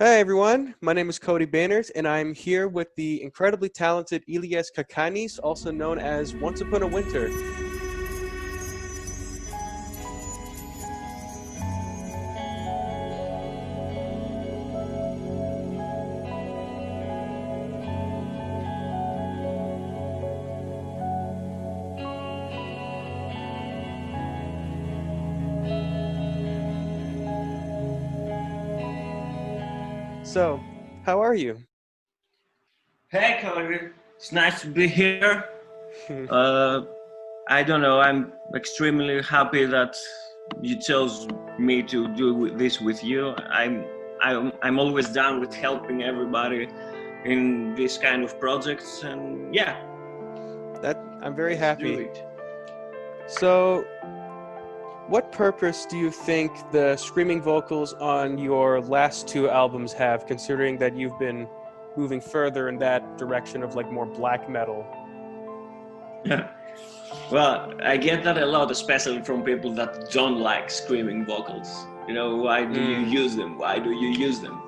Hi everyone, my name is Cody Banners and I'm here with the incredibly talented Ilias Kakanis, also known as Once Upon a Winter. So, how are you? Hey, Cody. It's nice to be here. Uh, I don't know. I'm extremely happy that you chose me to do this with you. I'm always down with helping everybody in this kind of projects, and yeah, I'm very let's do happy. it. So, what purpose do you think the screaming vocals on your last two albums have, considering that you've been moving further in that direction of like more black metal? Well, I get that a lot, especially from people that don't like screaming vocals. Why do you Mm, use them? Why do you use them?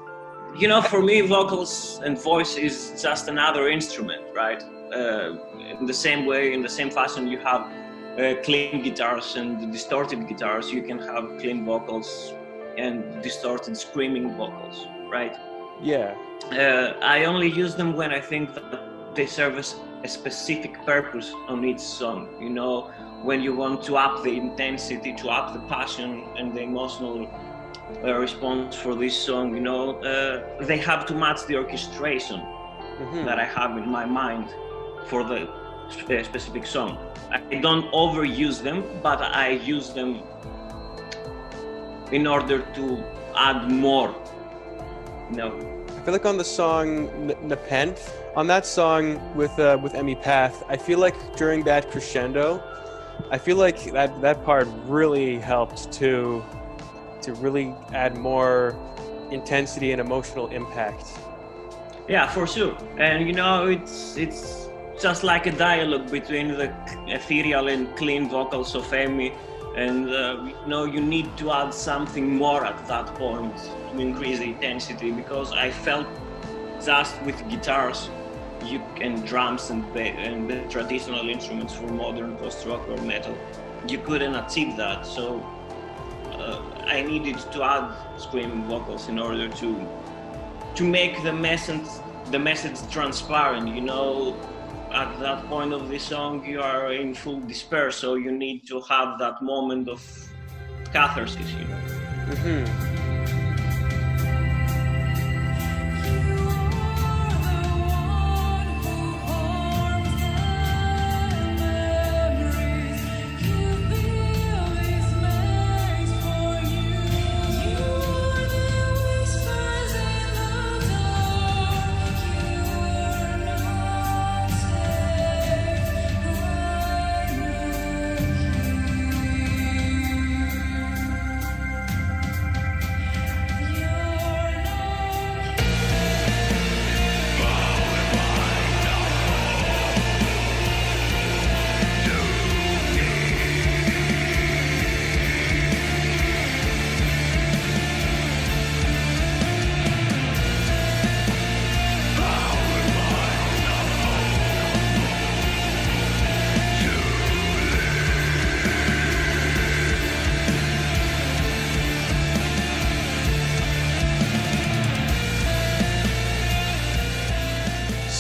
For me, vocals and voice is just another instrument, right? In the same way, in the same fashion, you have clean guitars and distorted guitars. You can have clean vocals and distorted screaming vocals, right? yeah. I only use them when I think that they serve a specific purpose on each song. When you want to up the intensity, to up the passion and the emotional response for this song, they have to match the orchestration that I have in my mind for the specific song. I don't overuse them, but I use them in order to add more. I feel like on the song Nepenthe, on that song with Emmy Path, I feel like during that crescendo, I feel like that part really helped to really add more intensity and emotional impact. Yeah, for sure. And it's just like a dialogue between the ethereal and clean vocals of Amy, and you need to add something more at that point to increase the intensity, because I felt just with guitars and drums and the traditional instruments for modern post-rock or metal, you couldn't achieve that. So I needed to add screaming vocals in order to make the message transparent. At that point of the song, you are in full despair, so you need to have that moment of catharsis. Mm-hmm.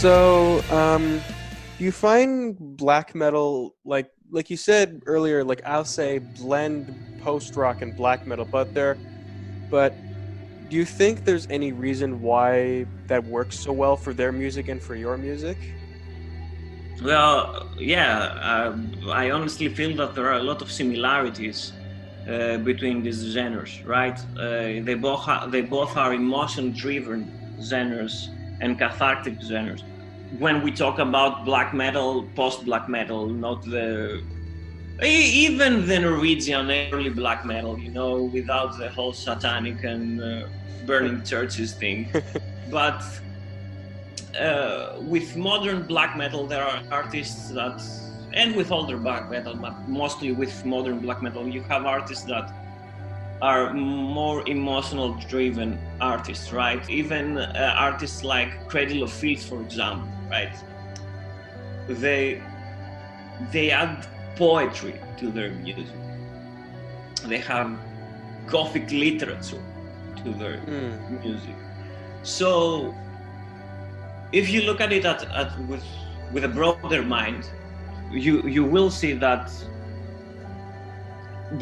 So, do you find black metal like you said earlier, like I'll say blend post rock and black metal, but do you think there's any reason why that works so well for their music and for your music? Well, yeah, I honestly feel that there are a lot of similarities between these genres, right? They both are emotion-driven genres and cathartic genres. When we talk about black metal, post-black metal, not even the Norwegian early black metal, without the whole satanic and burning churches thing, but with modern black metal, there are artists that, and with older black metal, but mostly with modern black metal, you have artists that are more emotional driven artists, right? Even artists like Cradle of Filth, for example, right? They add poetry to their music. They have Gothic literature to their music. So if you look at it with a broader mind, you will see that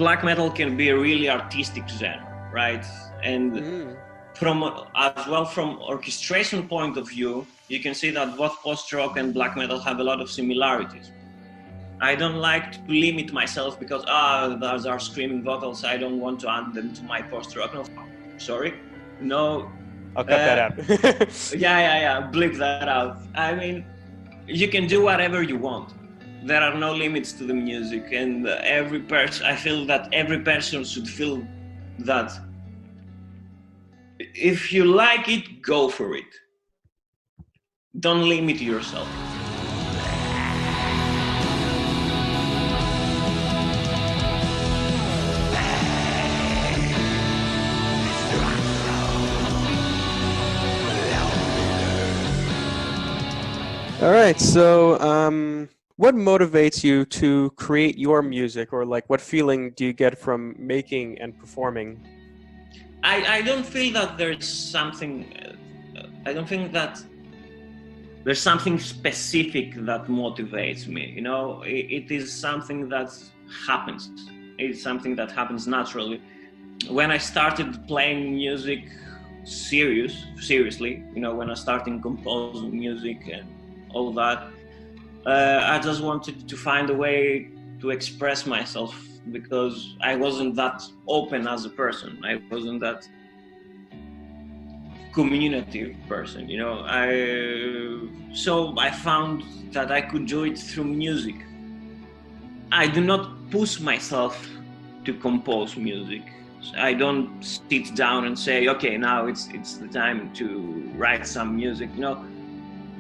black metal can be a really artistic genre, right? And from as well from orchestration point of view, you can see that both post-rock and black metal have a lot of similarities. I don't like to limit myself because those are screaming vocals, I don't want to add them to my post-rock. No, sorry, no. I'll cut that out. Bleep that out. I mean, you can do whatever you want. There are no limits to the music, and I feel that every person should feel that if you like it, go for it. Don't limit yourself. All right, so what motivates you to create your music, or like what feeling do you get from making and performing? I don't feel that there's something, I don't think that there's something specific that motivates me, you know. It is something that happens. It's something that happens naturally. When I started playing music seriously, you know, when I started composing music and all that, I just wanted to find a way to express myself, because I wasn't that open as a person. I wasn't that communicative person, you know. So I found that I could do it through music. I do not push myself to compose music. I don't sit down and say, okay, now it's the time to write some music. No,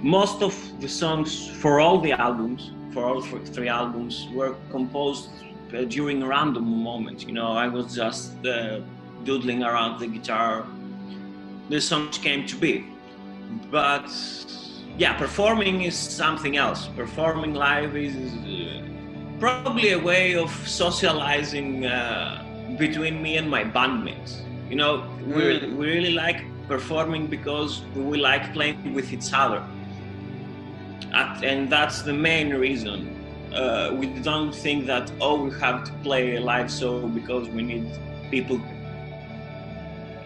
most of the songs for all the albums, for all three albums, were composed during random moments. You know, I was just doodling around the guitar. The songs came to be. But yeah, performing is something else. Performing live is probably a way of socializing between me and my bandmates. You know, we really like performing because we like playing with each other. And that's the main reason. We don't think that, we have to play a live show because we need people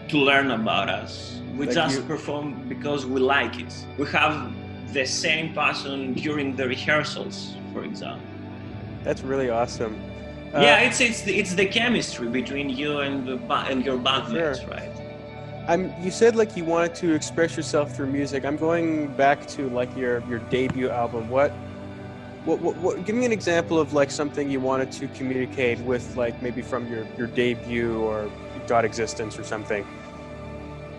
to learn about us. We just perform because we like it. We have the same passion during the rehearsals, for example. That's really awesome. It's the chemistry between you and your bandmates, sure. Right? You said like you wanted to express yourself through music. I'm going back to like your debut album. What give me an example of like something you wanted to communicate with, like maybe from your debut or God Existence or something.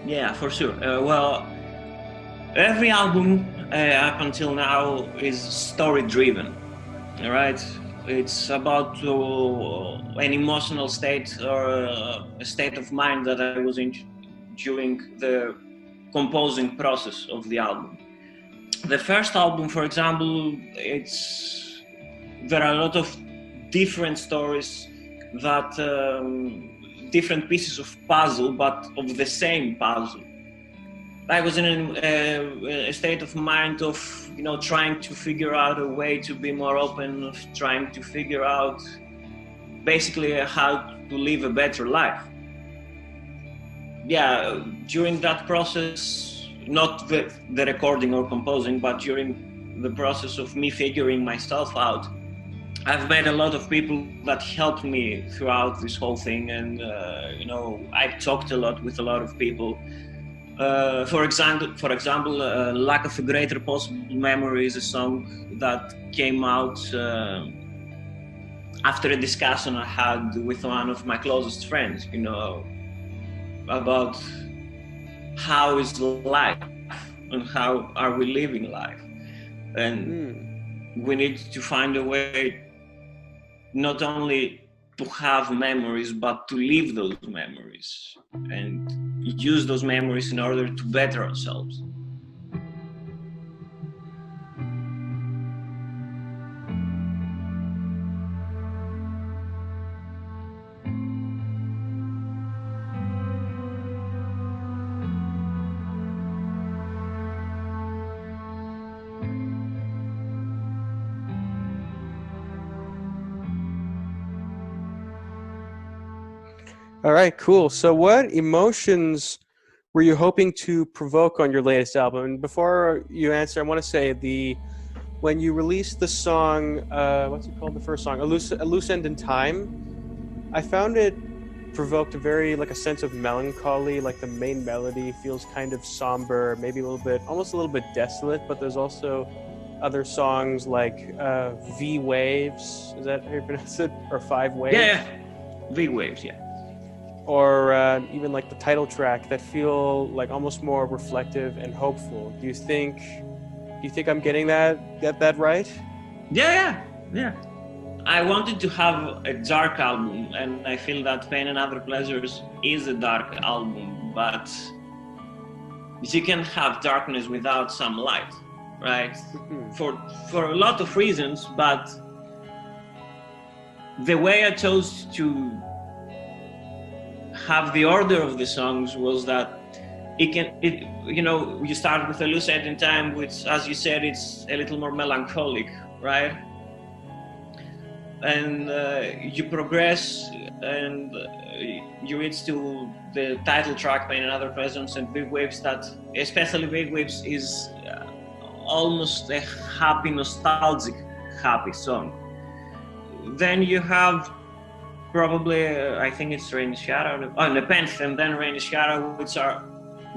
Yeah, for sure. Well, every album up until now is story driven. All right. It's about an emotional state or a state of mind that I was in during the composing process of the album. The first album, for example, there are a lot of different stories that different pieces of puzzle, but of the same puzzle. I was in a state of mind of, you know, trying to figure out a way to be more open, of trying to figure out basically how to live a better life. Yeah, during that process, not the recording or composing, but during the process of me figuring myself out, I've met a lot of people that helped me throughout this whole thing, and you know, I've talked a lot with a lot of people. For example, Lack of a Greater Possible Memory is a song that came out after a discussion I had with one of my closest friends, you know, about how is life and how are we living life. And we need to find a way not only to have memories, but to live those memories and use those memories in order to better ourselves. All right, cool. So what emotions were you hoping to provoke on your latest album? And before you answer, I want to say when you released the song, what's it called? The first song, a loose end in time. I found it provoked a very like a sense of melancholy. Like the main melody feels kind of somber, maybe a little bit, almost a little bit desolate. But there's also other songs like V Waves. Is that how you pronounce it? Or Five Waves? Yeah, V Waves. Yeah. Or even like the title track that feel like almost more reflective and hopeful. Do you think I'm getting that right? Yeah. I wanted to have a dark album, and I feel that Pain and Other Pleasures is a dark album, but you can have darkness without some light, right? Mm-hmm. For a lot of reasons, but the way I chose to have the order of the songs was that you start with a loose end in time, which, as you said, it's a little more melancholic, right? And you progress and you reach to the title track, Pain and Other Presence, and Big Waves, that especially Big Waves is almost a happy, nostalgic, happy song. Then you have probably, I think it's Rain Shadow, Nepenthe, and then Rain Shadow, which are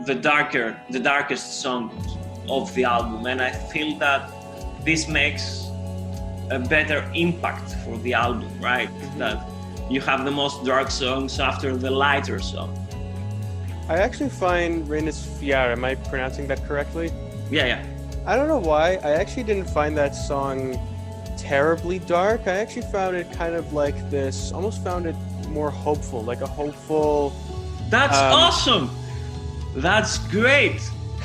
the darkest songs of the album. And I feel that this makes a better impact for the album, right? That you have the most dark songs after the lighter song. I actually find Reines Fiara, am I pronouncing that correctly? Yeah. I don't know why, I actually didn't find that song terribly dark. I actually found it kind of like this, almost found it more hopeful, like a hopeful... That's awesome! That's great!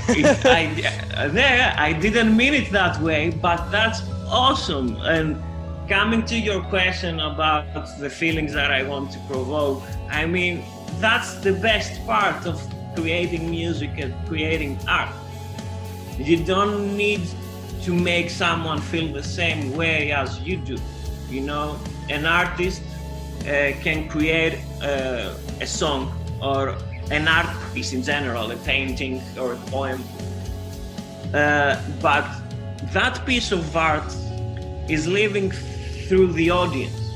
I didn't mean it that way, but that's awesome. And coming to your question about the feelings that I want to provoke, I mean, that's the best part of creating music and creating art. You don't need to make someone feel the same way as you do. You know, an artist can create a song or an art piece in general, a painting or a poem, but that piece of art is living through the audience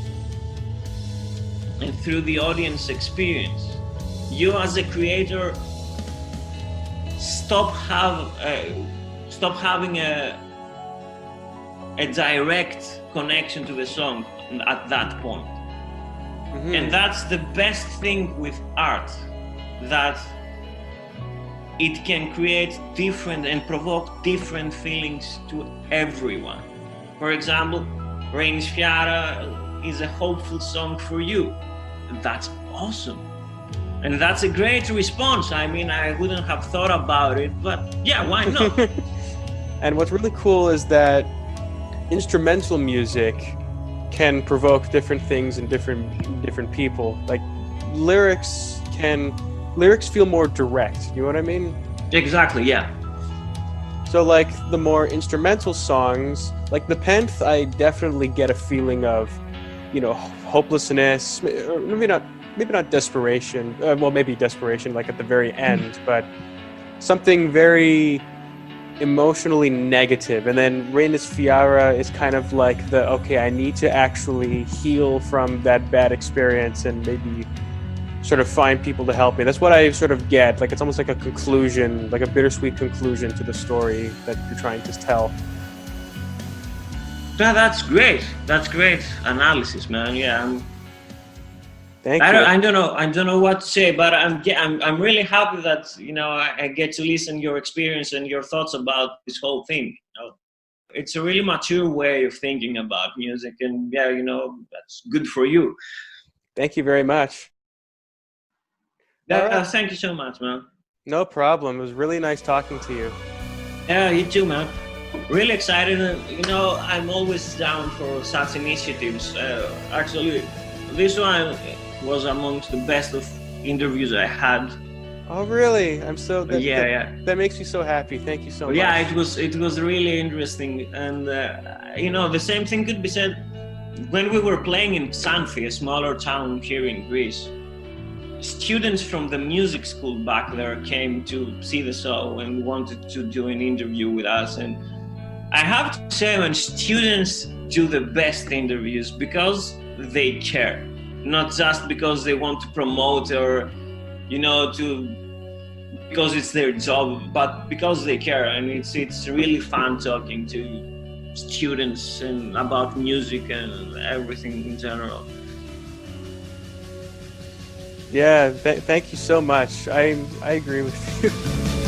and through the audience experience. You as a creator stop having a direct connection to the song at that point. Mm-hmm. And that's the best thing with art, that it can create different and provoke different feelings to everyone. For example, Rain Fiara is a hopeful song for you. That's awesome. And that's a great response. I mean, I wouldn't have thought about it, but yeah, why not? And what's really cool is that instrumental music can provoke different things in different people. Like lyrics feel more direct. You know what I mean? Exactly, yeah. So like the more instrumental songs, like Nepenthe, I definitely get a feeling of, you know, hopelessness, or maybe not desperation. Well, maybe desperation, like at the very end, but something very emotionally negative. And then Reines Fiara is kind of like I need to actually heal from that bad experience and maybe sort of find people to help me. That's what I sort of get. Like it's almost like a conclusion, like a bittersweet conclusion to the story that you're trying to tell. Yeah, that's great. That's great analysis, man. Yeah. Thank you. I don't know what to say, but I'm really happy that, you know, I get to listen to your experience and your thoughts about this whole thing. You know, it's a really mature way of thinking about music, and yeah, you know, that's good for you. Thank you very much. All Yeah, right. thank you so much, man. No problem. It was really nice talking to you. Yeah, you too, man. Really excited. I'm always down for such initiatives. Actually, this one was amongst the best of interviews I had. Oh, really? I'm so that Yeah, that yeah. that makes me so happy. Thank you so Yeah, much. it was really interesting, and the same thing could be said when we were playing in Xanthi, a smaller town here in Greece. Students from the music school back there came to see the show and wanted to do an interview with us. And I have to say, when students do the best interviews because they care, not just because they want to promote or to because it's their job, but because they care. And it's really fun talking to students and about music and everything in general. Yeah, thank you so much. I agree with you.